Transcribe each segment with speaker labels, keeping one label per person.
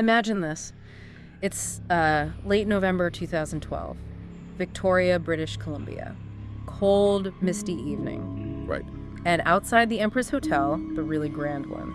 Speaker 1: Imagine this. It's late November 2012. Victoria, British Columbia. Cold, misty evening.
Speaker 2: Right.
Speaker 1: And outside the Empress Hotel, the really grand one,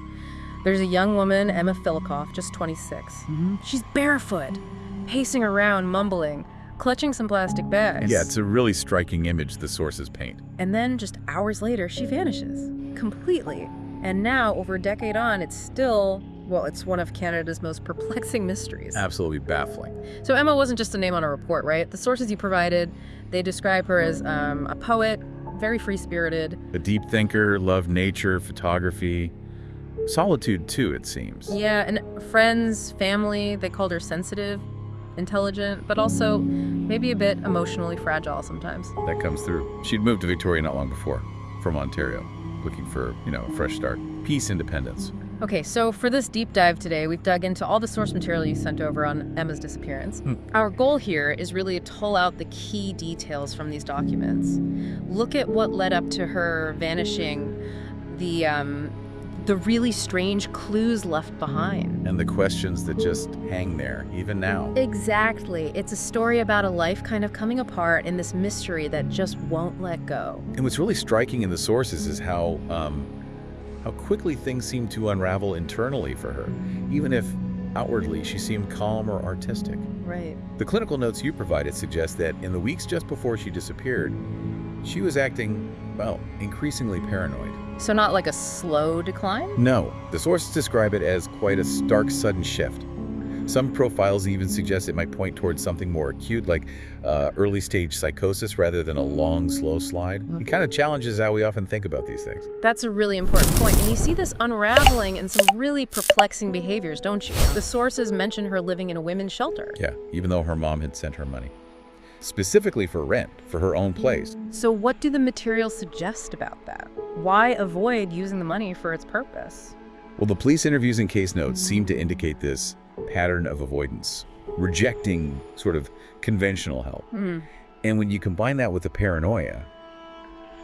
Speaker 1: there's a young woman, Emma Fillipoff, just 26. She's barefoot, pacing around, mumbling, clutching some plastic bags.
Speaker 2: Yeah, it's a really striking image the sources paint.
Speaker 1: And then just hours later, she vanishes. Completely. And now, over a decade on, it's still, well, it's one of Canada's most perplexing mysteries.
Speaker 2: Absolutely baffling.
Speaker 1: So Emma wasn't just a name on a report, right? The sources you provided, they describe her as a poet, very free-spirited.
Speaker 2: A deep thinker, loved nature, photography, solitude too, it seems.
Speaker 1: Yeah, and friends, family, they called her sensitive, intelligent, but also maybe a bit emotionally fragile sometimes.
Speaker 2: That comes through. She'd moved to Victoria not long before, from Ontario, looking for, a fresh start. Peace, independence.
Speaker 1: Okay, so for this deep dive today, we've dug into all the source material you sent over on Emma's disappearance. Our goal here is really to pull out the key details from these documents. Look at what led up to her vanishing, the really strange clues left behind.
Speaker 2: And the questions that just hang there, even now.
Speaker 1: Exactly. It's a story about a life kind of coming apart in this mystery that just won't let go.
Speaker 2: And what's really striking in the sources is how quickly things seem to unravel internally for her, even if outwardly she seemed calm or artistic.
Speaker 1: Right.
Speaker 2: The clinical notes you provided suggest that in the weeks just before she disappeared, she was acting, well, increasingly paranoid.
Speaker 1: So not like a slow decline?
Speaker 2: No, the sources describe it as quite a stark, sudden shift. Some profiles even suggest it might point towards something more acute, like early-stage psychosis rather than a long, slow slide. It kind of challenges how we often think about these things.
Speaker 1: That's a really important point. And you see this unraveling in some really perplexing behaviors, don't you? The sources mention her living in a women's shelter.
Speaker 2: Yeah, even though her mom had sent her money. Specifically for rent, for her own place.
Speaker 1: So what do the materials suggest about that? Why avoid using the money for its purpose?
Speaker 2: Well, the police interviews and case notes seem to indicate this pattern of avoidance, rejecting sort of conventional help. And when you combine that with the paranoia,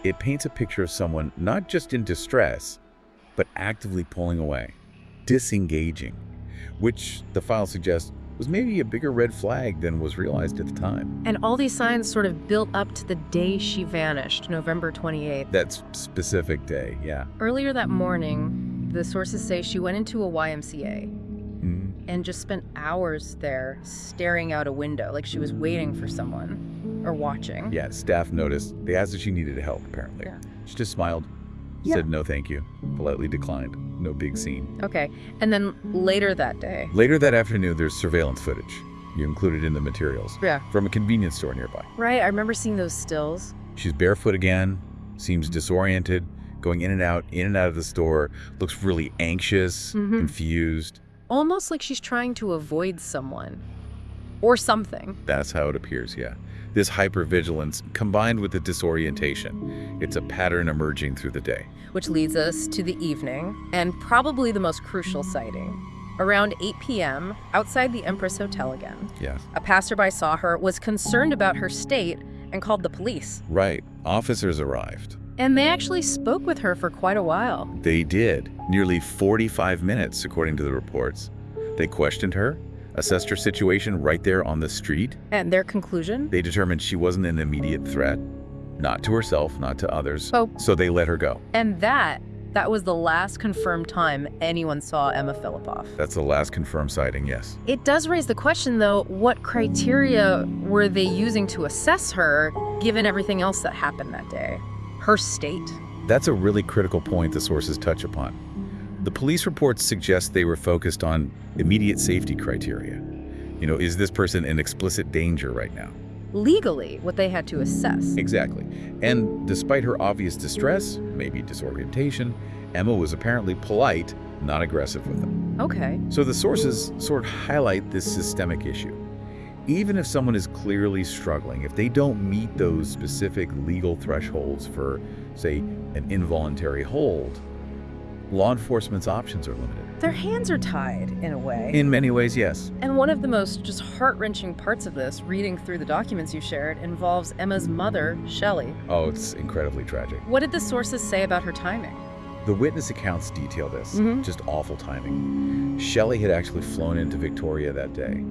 Speaker 2: it paints a picture of someone not just in distress, but actively pulling away, disengaging, which the file suggests was maybe a bigger red flag than was realized at the time.
Speaker 1: And all these signs sort of built up to the day she vanished, November 28th.
Speaker 2: That specific day, yeah.
Speaker 1: Earlier that morning, the sources say she went into a YMCA and just spent hours there staring out a window, like she was waiting for someone or watching.
Speaker 2: Yeah, staff noticed. They asked if she needed help, apparently.
Speaker 1: Yeah.
Speaker 2: She just smiled, said no thank you, politely declined. No big scene.
Speaker 1: Okay, and then later that day.
Speaker 2: Later that afternoon, there's surveillance footage. You included in the materials.
Speaker 1: Yeah.
Speaker 2: From a convenience store nearby.
Speaker 1: Right, I remember seeing those stills.
Speaker 2: She's barefoot again, seems disoriented, going in and out of the store, looks really anxious, confused.
Speaker 1: Almost like she's trying to avoid someone. Or something.
Speaker 2: That's how it appears, yeah. This hypervigilance combined with the disorientation, it's a pattern emerging through the day.
Speaker 1: Which leads us to the evening, and probably the most crucial sighting. Around 8 p.m., outside the Empress Hotel again.
Speaker 2: Yeah.
Speaker 1: A passerby saw her, was concerned about her state, and called the police.
Speaker 2: Right. Officers arrived.
Speaker 1: And they actually spoke with her for quite a while.
Speaker 2: They did. Nearly 45 minutes, according to the reports. They questioned her, assessed her situation right there on the street.
Speaker 1: And their conclusion?
Speaker 2: They determined she wasn't an immediate threat. Not to herself, not to others.
Speaker 1: Oh.
Speaker 2: So they let her go.
Speaker 1: And that was the last confirmed time anyone saw Emma Fillipoff.
Speaker 2: That's the last confirmed sighting, yes.
Speaker 1: It does raise the question, though, what criteria were they using to assess her, given everything else that happened that day? Her state.
Speaker 2: That's a really critical point the sources touch upon. The police reports suggest they were focused on immediate safety criteria. Is this person in explicit danger right now?
Speaker 1: Legally, what they had to assess.
Speaker 2: Exactly. And despite her obvious distress, maybe disorientation, Emma was apparently polite, not aggressive with them.
Speaker 1: Okay.
Speaker 2: So the sources sort of highlight this systemic issue. Even if someone is clearly struggling, if they don't meet those specific legal thresholds for, say, an involuntary hold, law enforcement's options are limited.
Speaker 1: Their hands are tied, in a way.
Speaker 2: In many ways, yes.
Speaker 1: And one of the most just heart-wrenching parts of this, reading through the documents you shared, involves Emma's mother, Shelley.
Speaker 2: Oh, it's incredibly tragic.
Speaker 1: What did the sources say about her timing?
Speaker 2: The witness accounts detail this. Just awful timing. Shelley had actually flown into Victoria that day,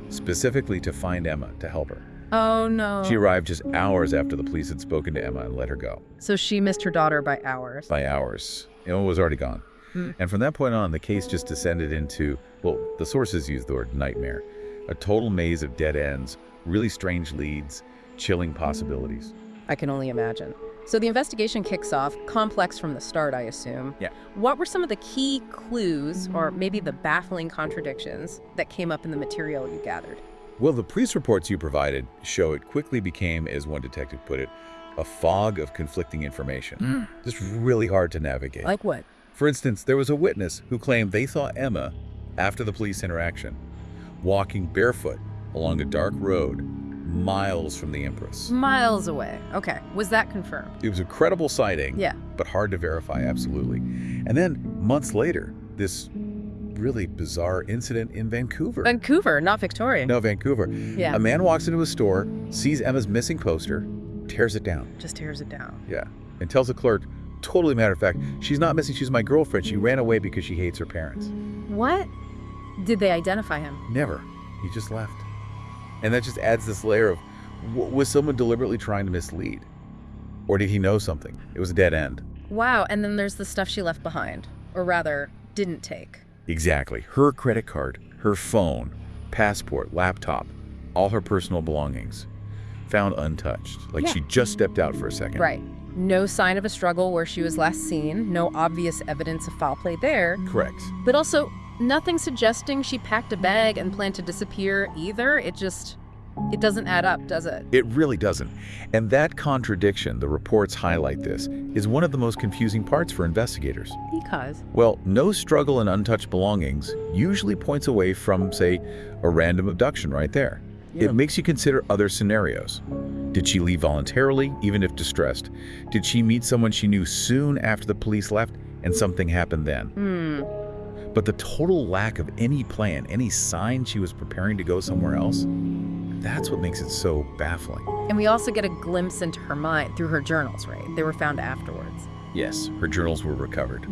Speaker 2: specifically to find Emma to help her.
Speaker 1: Oh, no.
Speaker 2: She arrived just hours after the police had spoken to Emma and let her go.
Speaker 1: So she missed her daughter by hours.
Speaker 2: By hours. Emma was already gone. And from that point on, the case just descended into, well, the sources use the word nightmare. A total maze of dead ends, really strange leads, chilling possibilities.
Speaker 1: I can only imagine. So the investigation kicks off, complex from the start, I assume.
Speaker 2: Yeah.
Speaker 1: What were some of the key clues, or maybe the baffling contradictions, that came up in the material you gathered?
Speaker 2: Well, the police reports you provided show it quickly became, as one detective put it, a fog of conflicting information. Just really hard to navigate.
Speaker 1: Like what?
Speaker 2: For instance, there was a witness who claimed they saw Emma, after the police interaction, walking barefoot along a dark road miles from the Empress.
Speaker 1: Miles away. Okay. Was that confirmed?
Speaker 2: It was a credible sighting,
Speaker 1: Yeah.
Speaker 2: but hard to verify, absolutely. And then, months later, this really bizarre incident in Vancouver.
Speaker 1: Vancouver, not Victoria.
Speaker 2: No, Vancouver.
Speaker 1: Yeah.
Speaker 2: A man walks into a store, sees Emma's missing poster, tears it down.
Speaker 1: Just tears it down.
Speaker 2: Yeah. And tells the clerk, totally matter of fact, she's not missing, she's my girlfriend. She ran away because she hates her parents.
Speaker 1: What? Did they identify him?
Speaker 2: Never. He just left. And that just adds this layer of, was someone deliberately trying to mislead? Or did he know something? It was a dead end.
Speaker 1: Wow, and then there's the stuff she left behind. Or rather, didn't take.
Speaker 2: Exactly. Her credit card, her phone, passport, laptop, all her personal belongings. Found untouched. Like
Speaker 1: Yeah.
Speaker 2: she just stepped out for a second.
Speaker 1: Right. No sign of a struggle where she was last seen. No obvious evidence of foul play there.
Speaker 2: Correct.
Speaker 1: But also, nothing suggesting she packed a bag and planned to disappear either. It doesn't add up, does it?
Speaker 2: It really doesn't. And that contradiction, the reports highlight this, is one of the most confusing parts for investigators.
Speaker 1: Because?
Speaker 2: Well, no struggle in untouched belongings usually points away from, say, a random abduction right there.
Speaker 1: Yeah.
Speaker 2: It makes you consider other scenarios. Did she leave voluntarily, even if distressed? Did she meet someone she knew soon after the police left and something happened then? But the total lack of any plan, any sign she was preparing to go somewhere else, that's what makes it so baffling.
Speaker 1: And we also get a glimpse into her mind through her journals, right? They were found afterwards.
Speaker 2: Yes, her journals were recovered.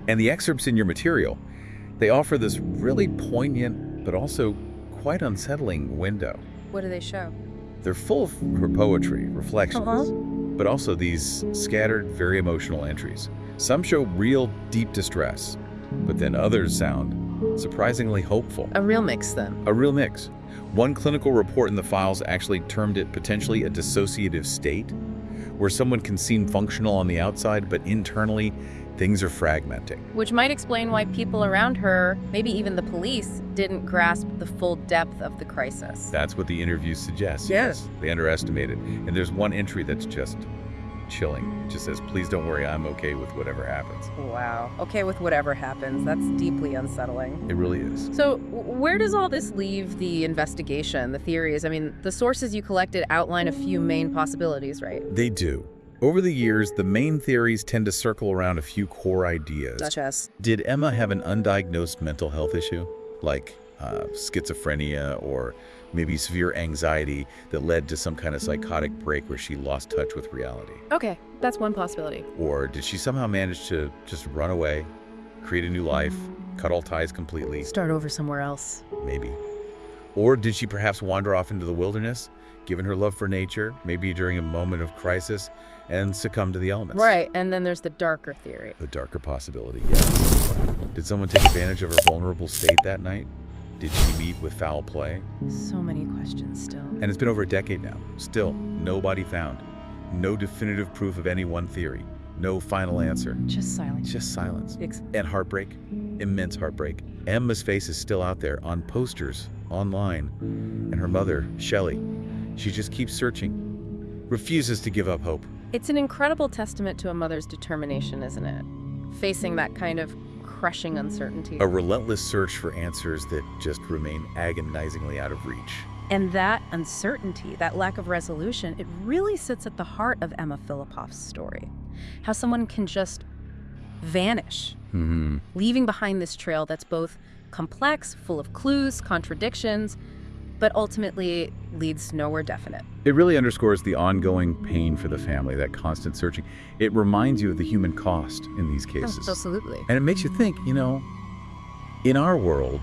Speaker 2: And the excerpts in your material, they offer this really poignant, but also quite unsettling window.
Speaker 1: What do they show?
Speaker 2: They're full of her poetry, reflections, but also these scattered, very emotional entries. Some show real deep distress, but then others sound surprisingly hopeful.
Speaker 1: A real mix, then.
Speaker 2: A real mix. One clinical report in the files actually termed it potentially a dissociative state, where someone can seem functional on the outside, but internally, things are fragmenting.
Speaker 1: Which might explain why people around her, maybe even the police, didn't grasp the full depth of the crisis.
Speaker 2: That's what the interviews suggest.
Speaker 1: Yes.
Speaker 2: They underestimate it. And there's one entry that's just chilling. It just says, please don't worry, I'm okay with whatever happens.
Speaker 1: Wow. Okay with whatever happens. That's deeply unsettling.
Speaker 2: It really is.
Speaker 1: So where does all this leave the investigation, the theories? I mean, the sources you collected outline a few main possibilities, right?
Speaker 2: They do. Over the years, the main theories tend to circle around a few core ideas.
Speaker 1: Such as?
Speaker 2: Did Emma have an undiagnosed mental health issue, like schizophrenia or maybe severe anxiety that led to some kind of psychotic break where she lost touch with reality?
Speaker 1: Okay, that's one possibility.
Speaker 2: Or did she somehow manage to just run away, create a new life, cut all ties completely?
Speaker 1: Start over somewhere else.
Speaker 2: Maybe. Or did she perhaps wander off into the wilderness, given her love for nature, maybe during a moment of crisis, and succumb to the elements?
Speaker 1: Right, and then there's the darker theory.
Speaker 2: The darker possibility, yes. Did someone take advantage of her vulnerable state that night? Did she meet with foul play?
Speaker 1: So many questions still.
Speaker 2: And it's been over a decade now. Still, nobody found. No definitive proof of any one theory. No final answer.
Speaker 1: Just silence.
Speaker 2: Just silence. And heartbreak. Immense heartbreak. Emma's face is still out there on posters, online. And her mother, Shelley, she just keeps searching. Refuses to give up hope.
Speaker 1: It's an incredible testament to a mother's determination, isn't it? Facing that kind of crushing uncertainty.
Speaker 2: A relentless search for answers that just remain agonizingly out of reach.
Speaker 1: And that uncertainty, that lack of resolution, it really sits at the heart of Emma Fillipoff's story. How someone can just vanish, leaving behind this trail that's both complex, full of clues, contradictions, but ultimately leads nowhere definite.
Speaker 2: It really underscores the ongoing pain for the family, that constant searching. It reminds you of the human cost in these cases.
Speaker 1: Absolutely.
Speaker 2: And it makes you think, in our world,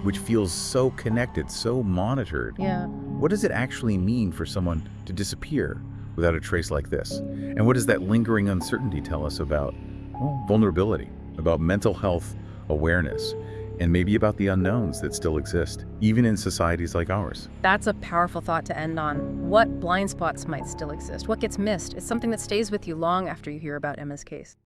Speaker 2: which feels so connected, so monitored,
Speaker 1: Yeah.
Speaker 2: what does it actually mean for someone to disappear without a trace like this? And what does that lingering uncertainty tell us about vulnerability, about mental health awareness, and maybe about the unknowns that still exist, even in societies like ours?
Speaker 1: That's a powerful thought to end on. What blind spots might still exist? What gets missed? It's something that stays with you long after you hear about Emma's case.